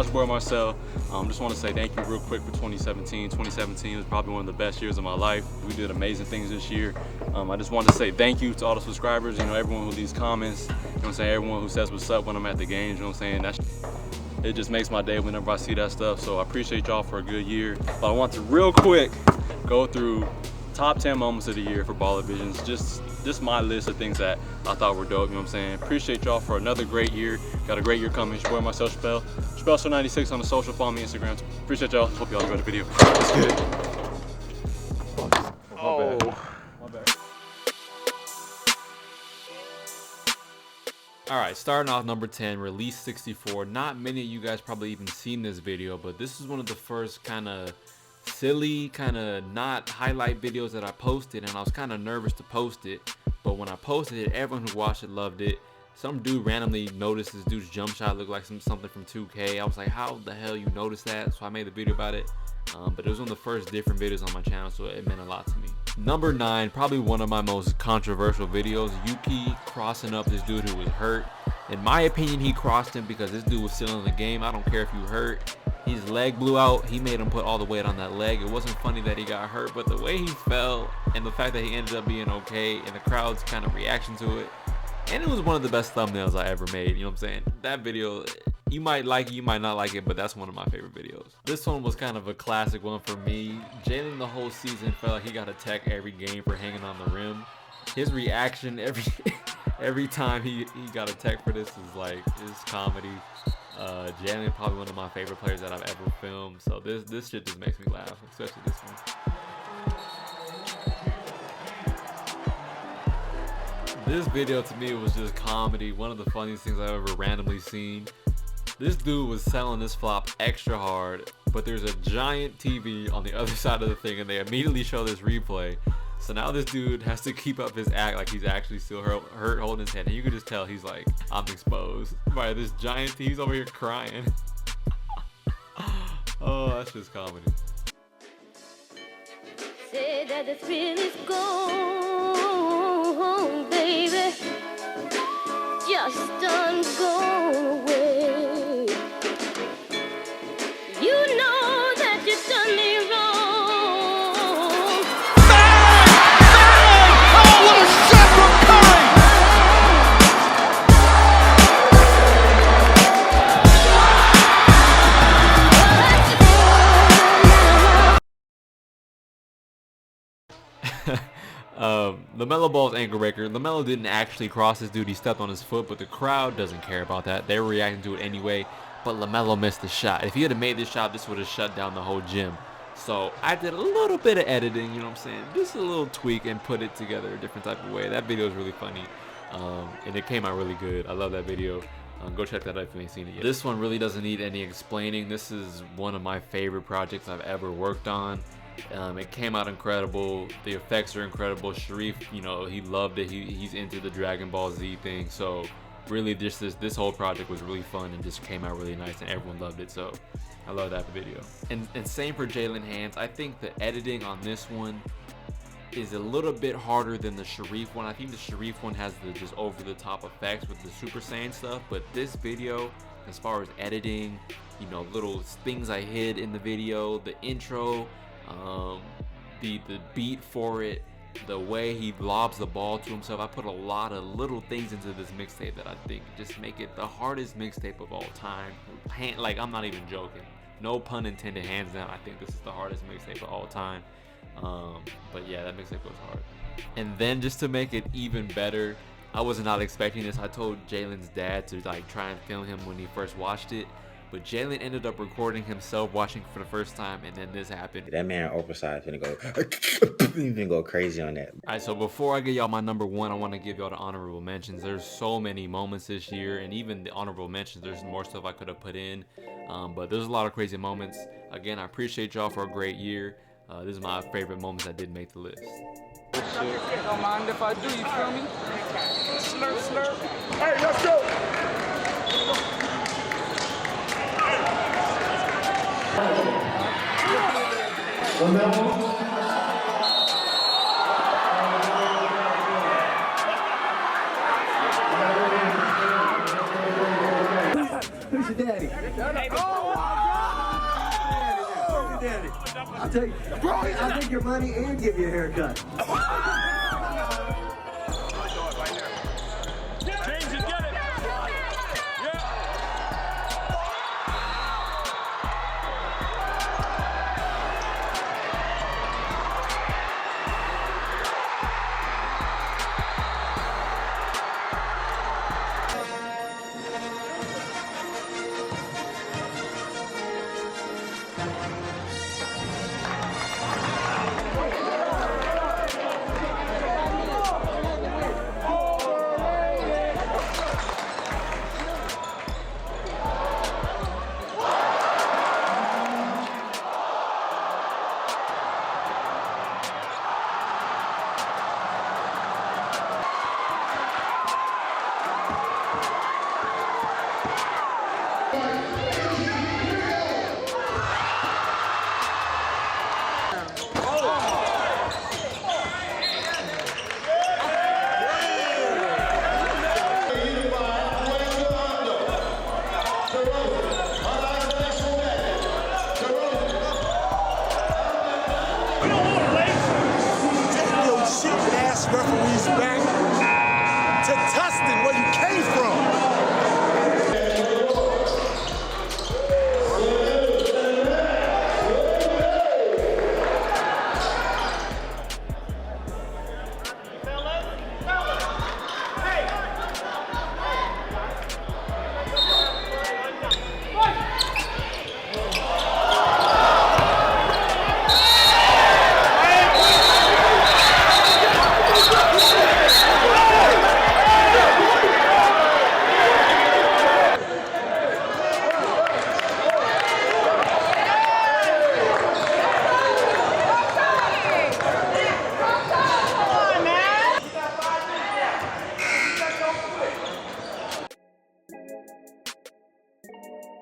y'all, it's your boy Marcel. Just want to say thank you real quick for 2017. 2017 was probably one of the best years of my life. We did amazing things this year. I just wanted to say thank you to all the subscribers, you know, everyone who leaves comments, you know what I'm saying, everyone who says what's up when I'm at the games, you know what I'm saying. It just makes my day whenever I see that stuff. So I appreciate y'all for a good year. But I want to real quick go through top 10 moments of the year for BallerVisions. Just my list of things that I thought were dope, you know what I'm saying. Appreciate y'all for another great year. Got a great year coming. It's your boy Marcel Chappelle. Chappelle96 on the social, follow me on Instagram. Appreciate y'all. Hope y'all enjoyed the video. Let's get it. Oh, my bad. All right, starting off number 10, Release 64. Not many of you guys probably even seen this video, but this is one of the first kind of silly, kind of not highlight videos that I posted, and I was kind of nervous to post it. But when I posted it, everyone who watched it loved it. Some dude randomly noticed this dude's jump shot looked like something from 2K. I was like, how the hell you noticed that? So I made a video about it. But it was one of the first different videos on my channel, so it meant a lot to me. Number 9, probably one of my most controversial videos, Yuki crossing up this dude who was hurt. In my opinion, he crossed him because this dude was still in the game. I don't care if you hurt. His leg blew out. He made him put all the weight on that leg. It wasn't funny that he got hurt, but the way he fell and the fact that he ended up being okay and the crowd's kind of reaction to it. And it was one of the best thumbnails I ever made, you know what I'm saying? That video, you might like it, you might not like it, but that's one of my favorite videos. This one was kind of a classic one for me. Jaylen the whole season felt like he got a tech every game for hanging on the rim. His reaction every time he got a tech for this is like, it's comedy. Jaylen probably one of my favorite players that I've ever filmed, so this shit just makes me laugh, especially this one. This video to me was just comedy, one of the funniest things I've ever randomly seen. This dude was selling this flop extra hard, but there's a giant TV on the other side of the thing and they immediately show this replay. So now this dude has to keep up his act like he's actually still hurt holding his head. And you can just tell he's like, I'm exposed by this giant TV. He's over here crying. Oh, that's just comedy. Say that the thrill is gone, baby. Just don't go away. You know that you've done me wrong. LaMelo Ball's ankle breaker. LaMelo didn't actually cross this dude, he stepped on his foot, but the crowd doesn't care about that. They were reacting to it anyway, but LaMelo missed the shot. If he had made this shot, this would have shut down the whole gym. So I did a little bit of editing, you know what I'm saying, just a little tweak and put it together a different type of way. That video is really funny, and it came out really good. I love that video. Go check that out if you ain't seen it yet. This one really doesn't need any explaining. This is one of my favorite projects I've ever worked on. It came out incredible. The effects are incredible. Shareef, you know, he loved it. He's into the Dragon Ball Z thing. So really just this whole project was really fun and just came out really nice and everyone loved it. So I love that video. And same for Jaylen Hands. I think the editing on this one is a little bit harder than the Shareef one. I think the Shareef one has the just over the top effects with the Super Saiyan stuff, but this video, as far as editing, you know, little things I hid in the video, the intro, the beat for it, the way he lobs the ball to himself. I put a lot of little things into this mixtape that I think just make it the hardest mixtape of all time. Like, I'm not even joking, no pun intended, hands down. I think this is the hardest mixtape of all time. But yeah, that mixtape was hard. And then just to make it even better, I was not expecting this. I told Jaylen's dad to like try and film him when he first watched it, but Jaylen ended up recording himself watching for the first time, and then this happened. That man oversized finna go crazy on that. Alright, so before I give y'all my number 1, I want to give y'all the honorable mentions. There's so many moments this year, and even the honorable mentions, there's more stuff I could have put in, but there's a lot of crazy moments. Again, I appreciate y'all for a great year. This is my favorite moments that did make the list. Don't mind if I do, you feel me? Slurp, slurp. Hey, let's go! Who's your daddy? I'll take your money and give you a haircut. Referees back to Tustin, where you came from.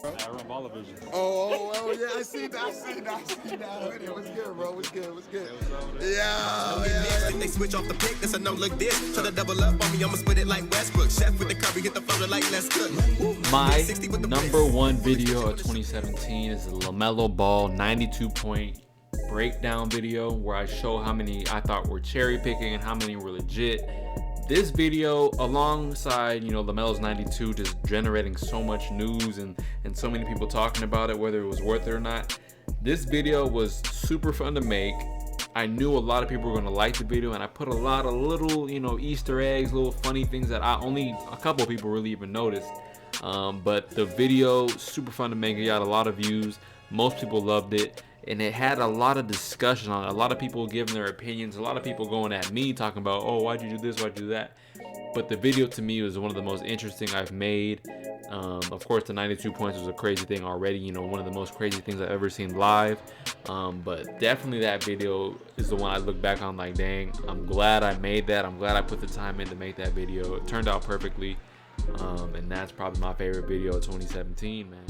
I run BallerVisions. Oh, yeah, I see now. What's good, bro? What's good? Yeah. They switch off the pick, this a no look this. Try to double up on me, I'ma split it like Westbrook. Chef with the curry, hit the floater like let's cook. My number one video of 2017 is the LaMelo Ball 92-point breakdown video where I show how many I thought were cherry picking and how many were legit. This video, alongside, LaMelo's 92, just generating so much news and so many people talking about it, whether it was worth it or not. This video was super fun to make. I knew a lot of people were going to like the video, and I put a lot of little, Easter eggs, little funny things that only a couple of people really even noticed. But the video, super fun to make. It got a lot of views. Most people loved it. And it had a lot of discussion on it. A lot of people giving their opinions. A lot of people going at me talking about, oh, why'd you do this? Why'd you do that? But the video to me was one of the most interesting I've made. Of course, the 92 points was a crazy thing already. One of the most crazy things I've ever seen live. But definitely that video is the one I look back on like, dang, I'm glad I made that. I'm glad I put the time in to make that video. It turned out perfectly. And that's probably my favorite video of 2017, man.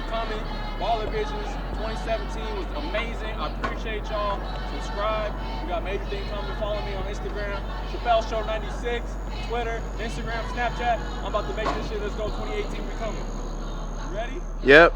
Coming, BallerVisions 2017 was amazing. I appreciate y'all. Subscribe. We got major things coming. Follow me on Instagram, Chappelle Show 96, Twitter, Instagram, Snapchat. I'm about to make this shit. Let's go 2018. We coming. You ready? Yep.